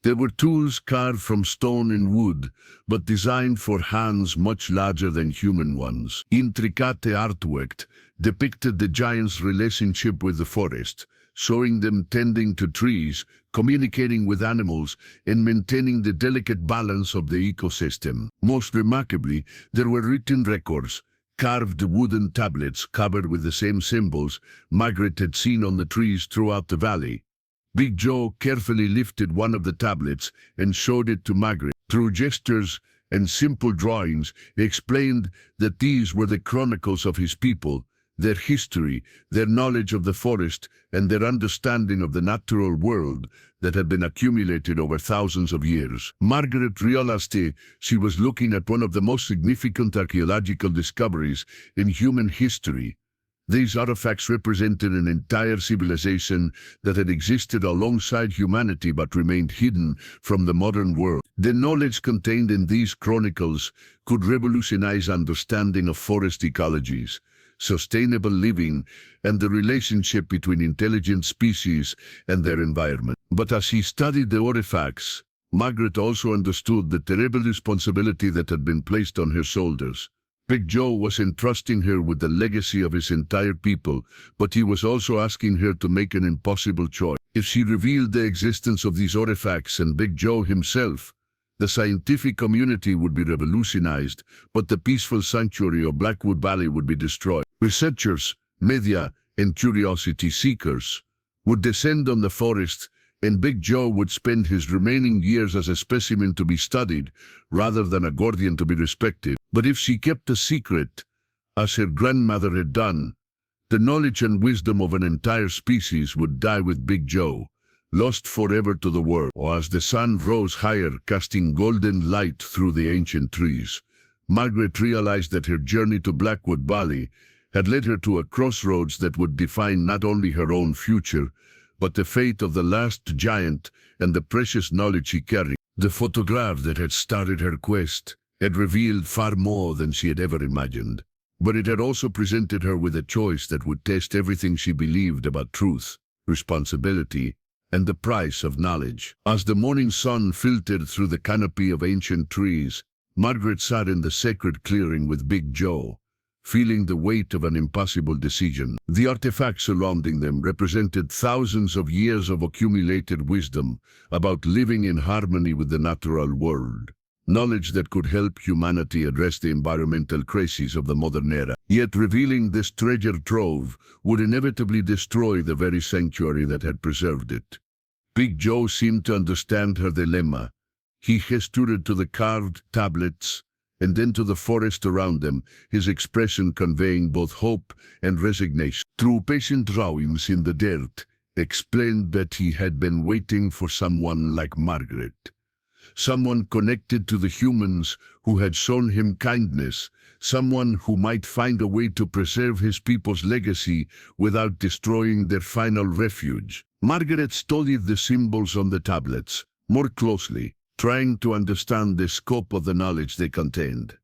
There were tools carved from stone and wood, but designed for hands much larger than human ones. Intricate artwork depicted the giants' relationship with the forest, showing them tending to trees, communicating with animals, and maintaining the delicate balance of the ecosystem. Most remarkably, there were written records, carved wooden tablets covered with the same symbols Margaret had seen on the trees throughout the valley. Big Joe carefully lifted one of the tablets and showed it to Margaret. Through gestures and simple drawings, he explained that these were the chronicles of his people, their history, their knowledge of the forest, and their understanding of the natural world that had been accumulated over thousands of years. Margaret realized she was looking at one of the most significant archaeological discoveries in human history. These artifacts represented an entire civilization that had existed alongside humanity but remained hidden from the modern world. The knowledge contained in these chronicles could revolutionize understanding of forest ecologies, sustainable living, and the relationship between intelligent species and their environment. But as she studied the artifacts, Margaret also understood the terrible responsibility that had been placed on her shoulders. Big Joe was entrusting her with the legacy of his entire people, but he was also asking her to make an impossible choice. If she revealed the existence of these artifacts and Big Joe himself, the scientific community would be revolutionized, but the peaceful sanctuary of Blackwood Valley would be destroyed. Researchers, media, and curiosity seekers would descend on the forest, and Big Joe would spend his remaining years as a specimen to be studied, rather than a guardian to be respected. But if she kept a secret, as her grandmother had done, the knowledge and wisdom of an entire species would die with Big Joe, lost forever to the world. As the sun rose higher, casting golden light through the ancient trees, Margaret realized that her journey to Blackwood Valley had led her to a crossroads that would define not only her own future, but the fate of the last giant and the precious knowledge she carried. The photograph that had started her quest had revealed far more than she had ever imagined, but it had also presented her with a choice that would test everything she believed about truth, responsibility, and the price of knowledge. As the morning sun filtered through the canopy of ancient trees, Margaret sat in the sacred clearing with Big Joe, feeling the weight of an impossible decision. The artifacts surrounding them represented thousands of years of accumulated wisdom about living in harmony with the natural world, knowledge that could help humanity address the environmental crises of the modern era. Yet revealing this treasure trove would inevitably destroy the very sanctuary that had preserved it. Big Joe seemed to understand her dilemma. He gestured to the carved tablets, and then to the forest around them, his expression conveying both hope and resignation. Through patient drawings in the dirt, explained that he had been waiting for someone like Margaret, someone connected to the humans who had shown him kindness, someone who might find a way to preserve his people's legacy without destroying their final refuge. Margaret studied the symbols on the tablets more closely, trying to understand the scope of the knowledge they contained.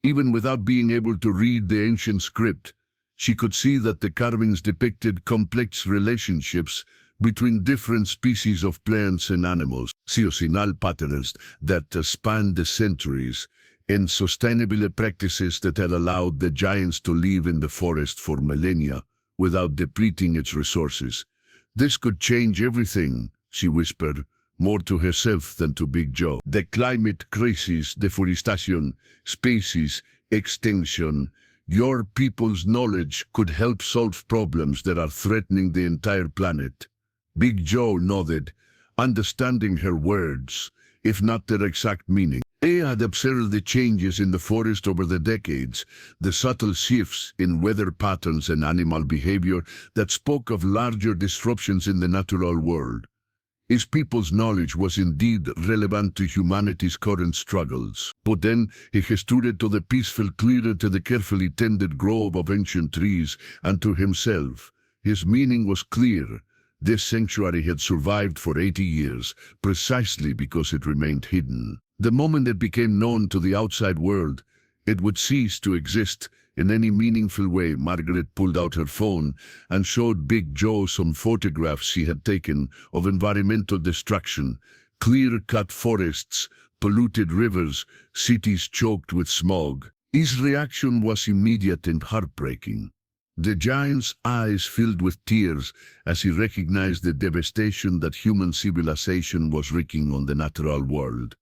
Even without being able to read the ancient script, she could see that the carvings depicted complex relationships between different species of plants and animals, seasonal patterns that spanned the centuries, and sustainable practices that had allowed the giants to live in the forest for millennia without depleting its resources. This could change everything, she whispered, more to herself than to Big Joe. The climate crisis, deforestation, species extinction. Your people's knowledge could help solve problems that are threatening the entire planet. Big Joe nodded, understanding her words, if not their exact meaning. They had observed the changes in the forest over the decades, the subtle shifts in weather patterns and animal behavior that spoke of larger disruptions in the natural world. His people's knowledge was indeed relevant to humanity's current struggles. But then he gestured to the peaceful clearing, to the carefully tended grove of ancient trees, and to himself. His meaning was clear. This sanctuary had survived for 80 years, precisely because it remained hidden. The moment it became known to the outside world, it would cease to exist in any meaningful way. Margaret pulled out her phone and showed Big Joe some photographs she had taken of environmental destruction, clear-cut forests, polluted rivers, cities choked with smog. His reaction was immediate and heartbreaking. The giant's eyes filled with tears as he recognized the devastation that human civilization was wreaking on the natural world.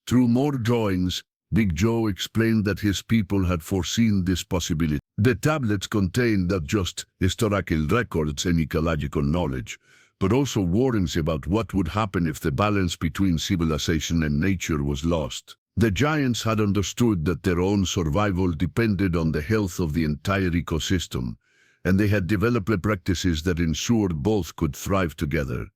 Through more drawings, Big Joe explained that his people had foreseen this possibility. The tablets contained not just historical records and ecological knowledge, but also warnings about what would happen if the balance between civilization and nature was lost. The giants had understood that their own survival depended on the health of the entire ecosystem, and they had developed practices that ensured both could thrive together.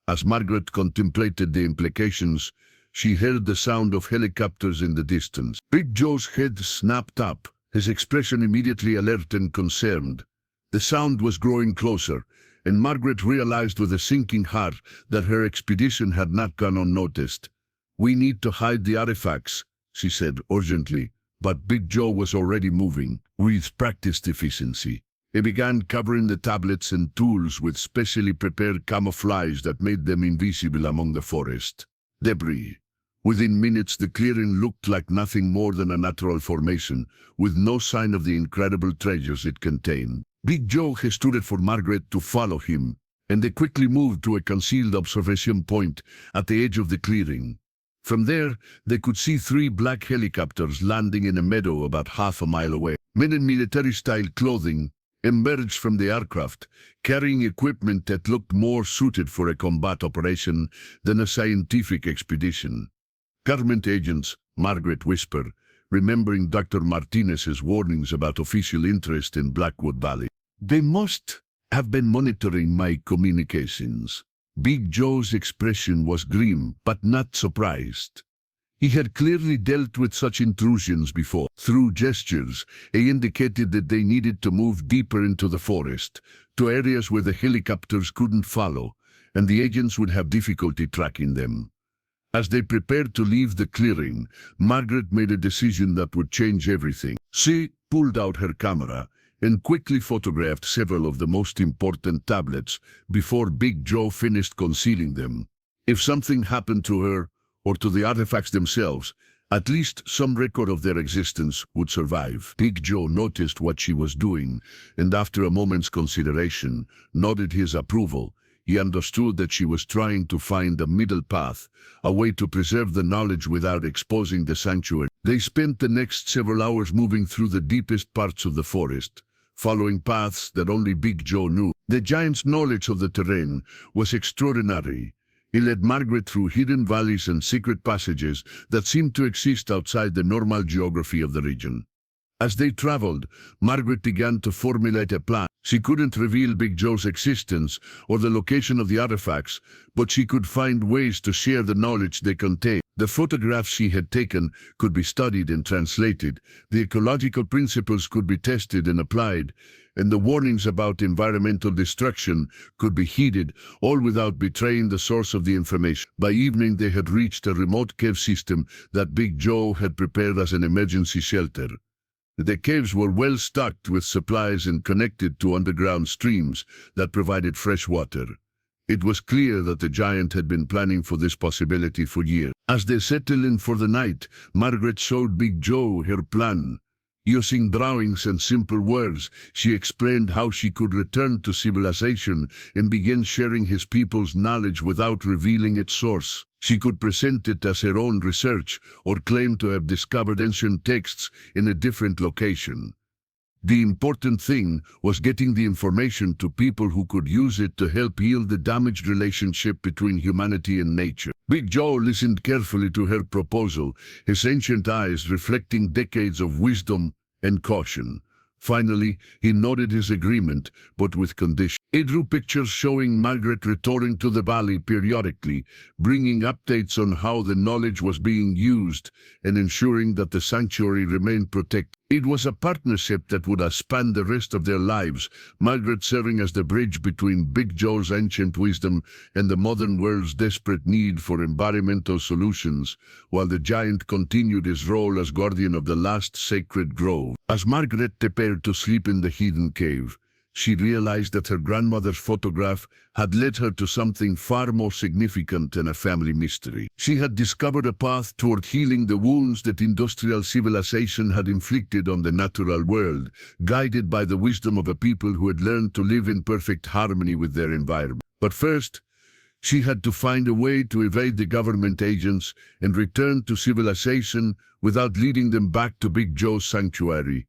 As Margaret contemplated the implications, she heard the sound of helicopters in the distance. Big Joe's head snapped up, his expression immediately alert and concerned. The sound was growing closer, and Margaret realized with a sinking heart that her expedition had not gone unnoticed. "We need to hide the artifacts," she said urgently, but Big Joe was already moving. With practiced efficiency, he began covering the tablets and tools with specially prepared camouflage that made them invisible among the forest debris. Within minutes, the clearing looked like nothing more than a natural formation, with no sign of the incredible treasures it contained. Big Joe gestured for Margaret to follow him, and they quickly moved to a concealed observation point at the edge of the clearing. From there, they could see 3 black helicopters landing in a meadow about half a mile away. Men in military-style clothing emerged from the aircraft, carrying equipment that looked more suited for a combat operation than a scientific expedition. "Government agents," Margaret whispered, remembering Dr. Martinez's warnings about official interest in Blackwood Valley. "They must have been monitoring my communications." Big Joe's expression was grim, but not surprised. He had clearly dealt with such intrusions before. Through gestures, he indicated that they needed to move deeper into the forest, to areas where the helicopters couldn't follow, and the agents would have difficulty tracking them. As they prepared to leave the clearing, Margaret made a decision that would change everything. She pulled out her camera and quickly photographed several of the most important tablets before Big Joe finished concealing them. If something happened to her, or to the artifacts themselves, at least some record of their existence would survive. Big Joe noticed what she was doing, and after a moment's consideration, nodded his approval. He understood that she was trying to find a middle path, a way to preserve the knowledge without exposing the sanctuary. They spent the next several hours moving through the deepest parts of the forest, following paths that only Big Joe knew. The giant's knowledge of the terrain was extraordinary. He led Margaret through hidden valleys and secret passages that seemed to exist outside the normal geography of the region. As they traveled, Margaret began to formulate a plan. She couldn't reveal Big Joe's existence or the location of the artifacts, but she could find ways to share the knowledge they contained. The photographs she had taken could be studied and translated, the ecological principles could be tested and applied, and the warnings about environmental destruction could be heeded, all without betraying the source of the information. By evening, they had reached a remote cave system that Big Joe had prepared as an emergency shelter. The caves were well stocked with supplies and connected to underground streams that provided fresh water. It was clear that the giant had been planning for this possibility for years. As they settled in for the night, Margaret showed Big Joe her plan. Using drawings and simple words, she explained how she could return to civilization and begin sharing his people's knowledge without revealing its source. She could present it as her own research or claim to have discovered ancient texts in a different location. The important thing was getting the information to people who could use it to help heal the damaged relationship between humanity and nature. Big Joe listened carefully to her proposal, his ancient eyes reflecting decades of wisdom and caution. Finally, he nodded his agreement, but with condition. He drew pictures showing Margaret returning to the valley periodically, bringing updates on how the knowledge was being used and ensuring that the sanctuary remained protected. It was a partnership that would span the rest of their lives, Margaret serving as the bridge between Big Joe's ancient wisdom and the modern world's desperate need for environmental solutions, while the giant continued his role as guardian of the last sacred grove. As Margaret prepared to sleep in the hidden cave, she realized that her grandmother's photograph had led her to something far more significant than a family mystery. She had discovered a path toward healing the wounds that industrial civilization had inflicted on the natural world, guided by the wisdom of a people who had learned to live in perfect harmony with their environment. But first, she had to find a way to evade the government agents and return to civilization without leading them back to Big Joe's sanctuary.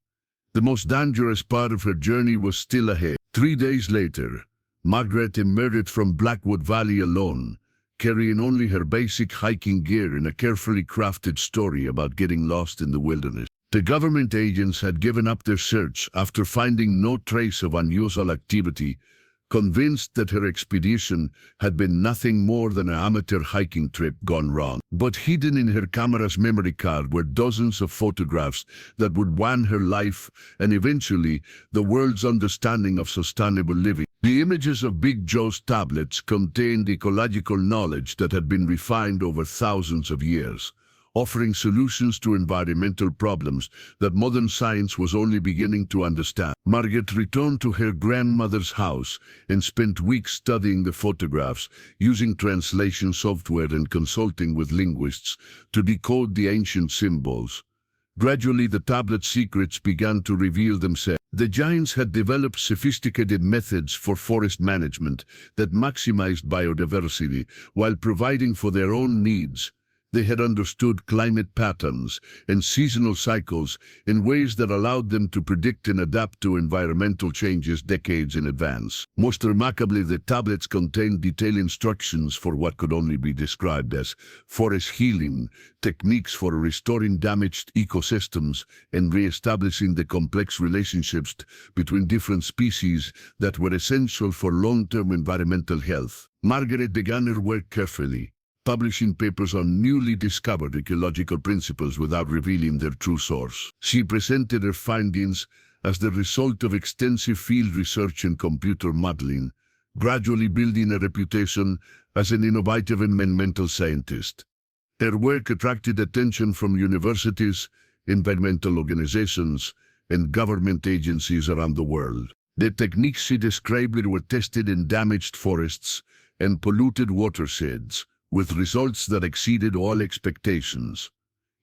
The most dangerous part of her journey was still ahead. 3 days later, Margaret emerged from Blackwood Valley alone, carrying only her basic hiking gear and a carefully crafted story about getting lost in the wilderness. The government agents had given up their search after finding no trace of unusual activity, convinced that her expedition had been nothing more than an amateur hiking trip gone wrong. But hidden in her camera's memory card were dozens of photographs that would wan her life and eventually the world's understanding of sustainable living. The images of Big Joe's tablets contained ecological knowledge that had been refined over thousands of years, offering solutions to environmental problems that modern science was only beginning to understand. Margaret returned to her grandmother's house and spent weeks studying the photographs, using translation software and consulting with linguists to decode the ancient symbols. Gradually, the tablet's secrets began to reveal themselves. The giants had developed sophisticated methods for forest management that maximized biodiversity while providing for their own needs. They had understood climate patterns and seasonal cycles in ways that allowed them to predict and adapt to environmental changes decades in advance. Most remarkably, the tablets contained detailed instructions for what could only be described as forest healing, techniques for restoring damaged ecosystems, and re-establishing the complex relationships between different species that were essential for long-term environmental health. Margaret began her work carefully, publishing papers on newly discovered ecological principles without revealing their true source. She presented her findings as the result of extensive field research and computer modeling, gradually building a reputation as an innovative environmental scientist. Her work attracted attention from universities, environmental organizations, and government agencies around the world. The techniques she described were tested in damaged forests and polluted watersheds, with results that exceeded all expectations.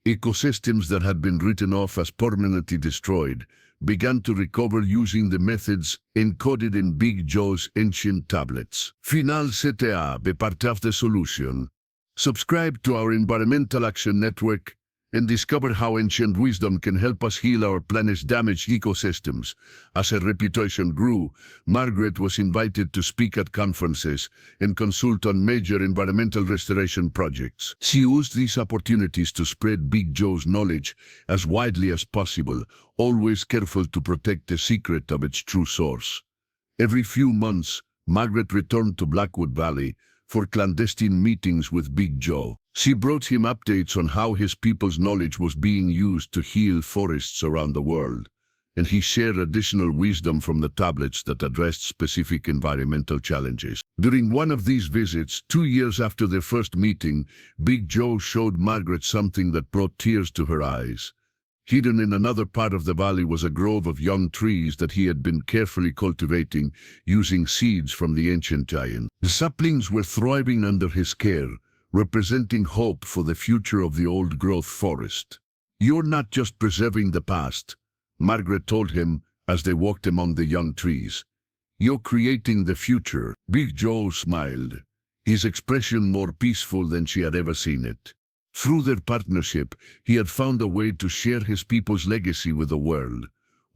Ecosystems that had been written off as permanently destroyed began to recover using the methods encoded in Big Joe's ancient tablets. Final CTA be part of the solution. Subscribe to our Environmental Action Network and discover how ancient wisdom can help us heal our planet's damaged ecosystems. As her reputation grew, Margaret was invited to speak at conferences and consult on major environmental restoration projects. She used these opportunities to spread Big Joe's knowledge as widely as possible, always careful to protect the secret of its true source. Every few months, Margaret returned to Blackwood Valley for clandestine meetings with Big Joe. She brought him updates on how his people's knowledge was being used to heal forests around the world, and he shared additional wisdom from the tablets that addressed specific environmental challenges. During one of these visits, 2 years after their first meeting, Big Joe showed Margaret something that brought tears to her eyes. Hidden in another part of the valley was a grove of young trees that he had been carefully cultivating using seeds from the ancient giant. The saplings were thriving under his care, representing hope for the future of the old-growth forest. "You're not just preserving the past," Margaret told him as they walked among the young trees. "You're creating the future." Big Joe smiled, his expression more peaceful than she had ever seen it. Through their partnership, he had found a way to share his people's legacy with the world,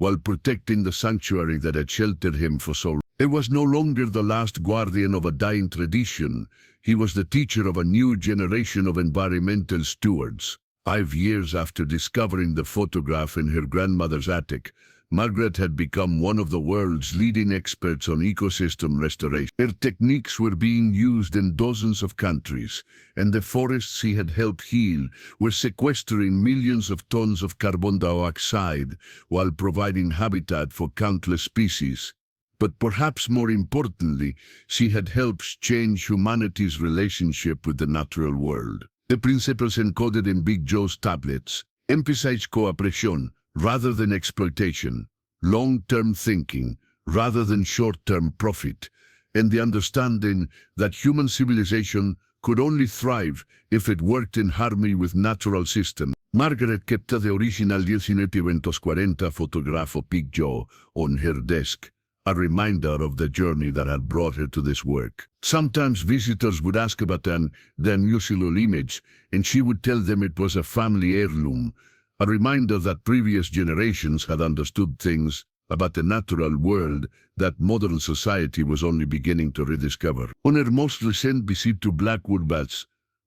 while protecting the sanctuary that had sheltered him for so long. He was no longer the last guardian of a dying tradition. He was the teacher of a new generation of environmental stewards. 5 years after discovering the photograph in her grandmother's attic, Margaret had become one of the world's leading experts on ecosystem restoration. Her techniques were being used in dozens of countries, and the forests she had helped heal were sequestering millions of tons of carbon dioxide while providing habitat for countless species. But perhaps more importantly, she had helped change humanity's relationship with the natural world. The principles encoded in Big Joe's tablets emphasize cooperation rather than exploitation, long-term thinking rather than short-term profit, and the understanding that human civilization could only thrive if it worked in harmony with natural systems. Margaret kept the original 1940 photograph of Big Joe on her desk, a reminder of the journey that had brought her to this work. Sometimes visitors would ask about the unusual image, and she would tell them it was a family heirloom, a reminder that previous generations had understood things about the natural world that modern society was only beginning to rediscover. On her most recent visit to Blackwood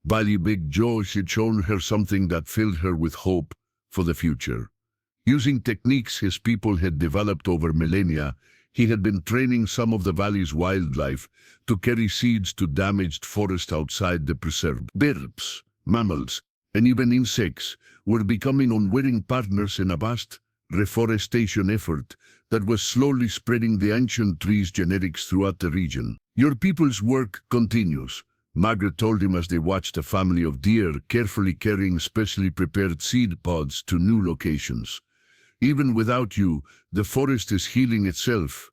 Valley, Big Joe had shown her something that filled her with hope for the future. Using techniques his people had developed over millennia, he had been training some of the valley's wildlife to carry seeds to damaged forest outside the preserve. Birds, mammals, and even insects were becoming unwitting partners in a vast reforestation effort that was slowly spreading the ancient trees' genetics throughout the region. Your people's work continues, Margaret told him as they watched a family of deer carefully carrying specially prepared seed pods to new locations. Even without you, the forest is healing itself.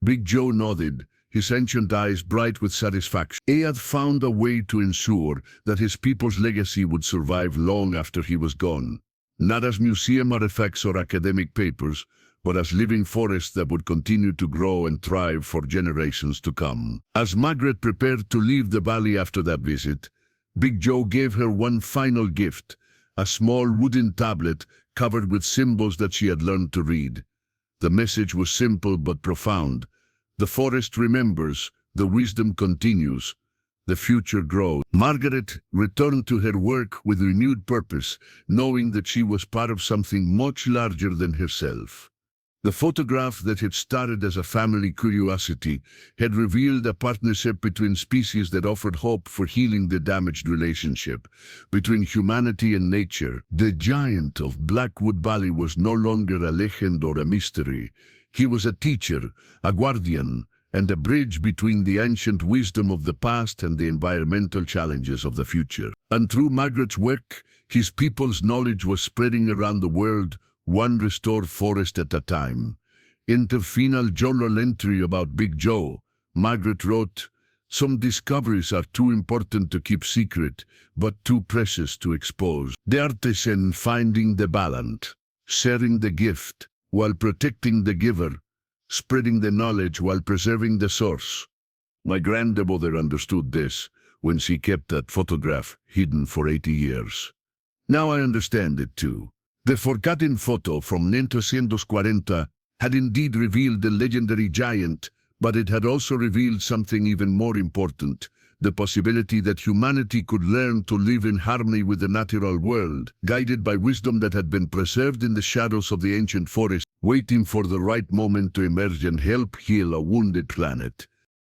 Big Joe nodded, his ancient eyes bright with satisfaction. He had found a way to ensure that his people's legacy would survive long after he was gone, not as museum artifacts or academic papers, but as living forests that would continue to grow and thrive for generations to come. As Margaret prepared to leave the valley after that visit, Big Joe gave her one final gift, a small wooden tablet covered with symbols that she had learned to read. The message was simple but profound. The forest remembers, the wisdom continues, the future grows. Margaret returned to her work with renewed purpose, knowing that she was part of something much larger than herself. The photograph that had started as a family curiosity had revealed a partnership between species that offered hope for healing the damaged relationship between humanity and nature. The giant of Blackwood Valley was no longer a legend or a mystery. He was a teacher, a guardian, and a bridge between the ancient wisdom of the past and the environmental challenges of the future. And through Margaret's work, his people's knowledge was spreading around the world, one restored forest at a time. In the final journal entry about Big Joe, Margaret wrote, "Some discoveries are too important to keep secret, but too precious to expose. The art is in finding the balance, sharing the gift while protecting the giver, spreading the knowledge while preserving the source." My grandmother understood this when she kept that photograph hidden for 80 years. Now I understand it too. The forgotten photo from 1940 had indeed revealed the legendary giant, but it had also revealed something even more important, the possibility that humanity could learn to live in harmony with the natural world, guided by wisdom that had been preserved in the shadows of the ancient forest, waiting for the right moment to emerge and help heal a wounded planet.